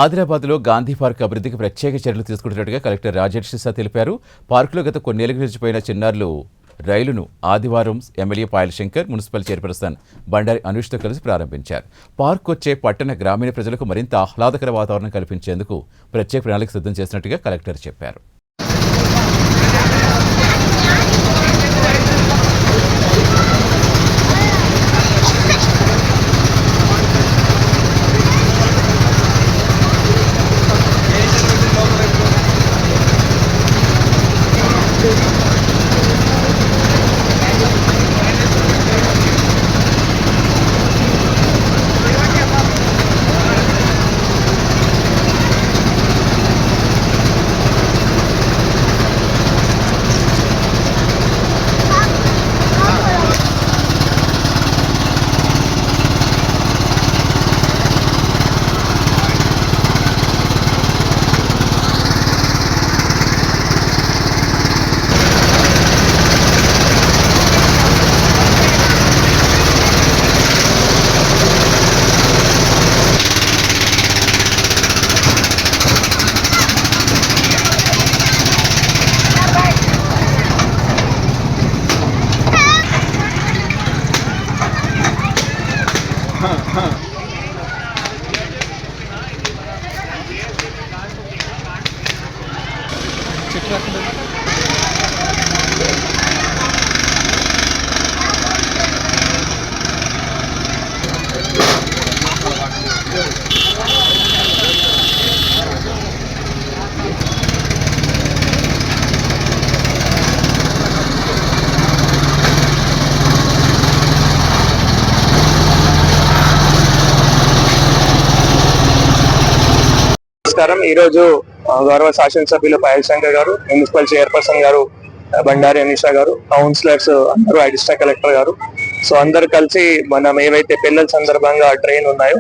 ఆదిలాబాద్లో గాంధీ పార్క్ అభివృద్ధికి ప్రత్యేక చర్యలు తీసుకుంటున్నట్టుగా కలెక్టర్ రాజేష్ సిసా తెలిపారు. పార్కులో గత కొన్నేళ్లుగా నిలిచిపోయిన చిన్నారులు రైలును ఆదివారం MLA Payal Shankar, municipal chairperson Bandari అనూష్తో కలిసి ప్రారంభించారు. పార్క్ వచ్చే పట్టణ గ్రామీణ ప్రజలకు మరింత ఆహ్లాదకర వాతావరణం కల్పించేందుకు ప్రత్యేక ప్రణాళిక సిద్ధం చేసినట్టుగా కలెక్టర్ చెప్పారు. నమస్కారం. ఈ రోజు గౌరవ శాసనసభ్యులు పాయల్ శంకర్ గారు, మున్సిపల్ చైర్పర్సన్ గారు బండారి అనూష గారు, కౌన్సిలర్స్ అందరూ, డిస్ట్రిక్ట్ కలెక్టర్ గారు, సో అందరు కలిసి మనం ఏవైతే పిల్లల సందర్భంగా ట్రైన్ ఉన్నాయో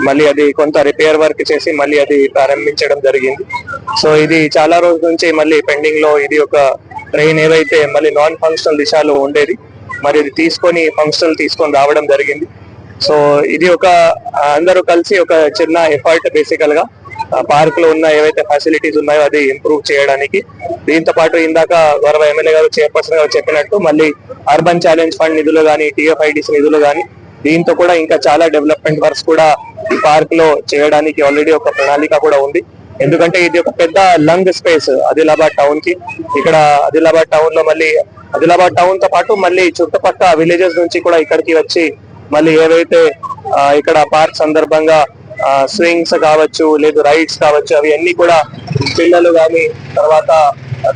మళ్ళీ అది కొంత రిపేర్ వర్క్ చేసి మళ్ళీ అది ప్రారంభించడం జరిగింది. సో ఇది చాలా రోజుల నుంచి మళ్ళీ పెండింగ్ లో ఇది ఒక ట్రైన్ ఏవైతే మళ్ళీ నాన్ ఫంక్షనల్ దిశలో ఉండేది, మరి ఇది తీసుకొని రావడం జరిగింది. సో ఇది ఒక అందరూ కలిసి ఒక చిన్న ఎఫర్ట్ బేసికల్ గా పార్క్ లో ఉన్న ఏవైతే ఫెసిలిటీస్ ఉన్నాయో అది ఇంప్రూవ్ చేయడానికి. దీంతో పాటు ఇందాక గౌరవ ఎమ్మెల్యే గారు, చైర్పర్సన్ గారు చెప్పినట్టు మళ్ళీ అర్బన్ ఛాలెంజ్ ఫండ్ నిధులు కానీ, TFIDC నిధులు కానీ, దీంతో కూడా ఇంకా చాలా డెవలప్మెంట్ వర్క్స్ కూడా ఈ పార్క్ లో చేయడానికి ఆల్రెడీ ఒక ప్రణాళిక కూడా ఉంది. ఎందుకంటే ఇది ఒక పెద్ద లంగ్ స్పేస్ ఆదిలాబాద్ టౌన్ కి. ఇక్కడ ఆదిలాబాద్ టౌన్ లో మళ్ళీ ఆదిలాబాద్ టౌన్ తో పాటు మళ్ళీ చుట్టుపక్కల విలేజెస్ నుంచి కూడా ఇక్కడికి వచ్చి మళ్ళీ ఏవైతే ఇక్కడ పార్క్ సందర్భంగా స్వింగ్స్ కావచ్చు, లేదు రైడ్స్ కావచ్చు, అవి అన్ని కూడా పిల్లలు కానీ తర్వాత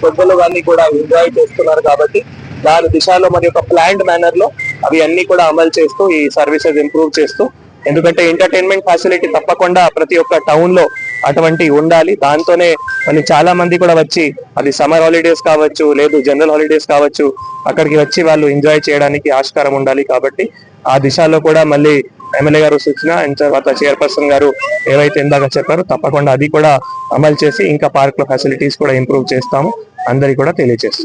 పెద్దలు కానీ కూడా ఎంజాయ్ చేస్తున్నారు. కాబట్టి దాని దిశలో మరి ఒక ప్లాన్డ్ మేనర్ లో అవి అన్ని కూడా అమలు చేస్తూ ఈ సర్వీసెస్ ఇంప్రూవ్ చేస్తూ, ఎందుకంటే ఎంటర్టైన్మెంట్ ఫెసిలిటీ తప్పకుండా ప్రతి ఒక్క టౌన్ లో అటువంటి ఉండాలి. దాంతోనే మళ్ళీ చాలా మంది కూడా వచ్చి, అది సమ్మర్ హాలిడేస్ కావచ్చు, లేదు జనరల్ హాలిడేస్ కావచ్చు, అక్కడికి వచ్చి వాళ్ళు ఎంజాయ్ చేయడానికి ఆస్కారం ఉండాలి. కాబట్టి ఆ దిశలో కూడా మళ్ళీ ఎమ్మెల్యే గారు సూచన, అండ్ తర్వాత చైర్పర్సన్ గారు ఏవైతే ఇందాక చెప్పారో తప్పకుండా అది కూడా అమలు చేసి ఇంకా పార్క్ లో ఫెసిలిటీస్ కూడా ఇంప్రూవ్ చేస్తాము అందరికి కూడా తెలియజేస్తాం.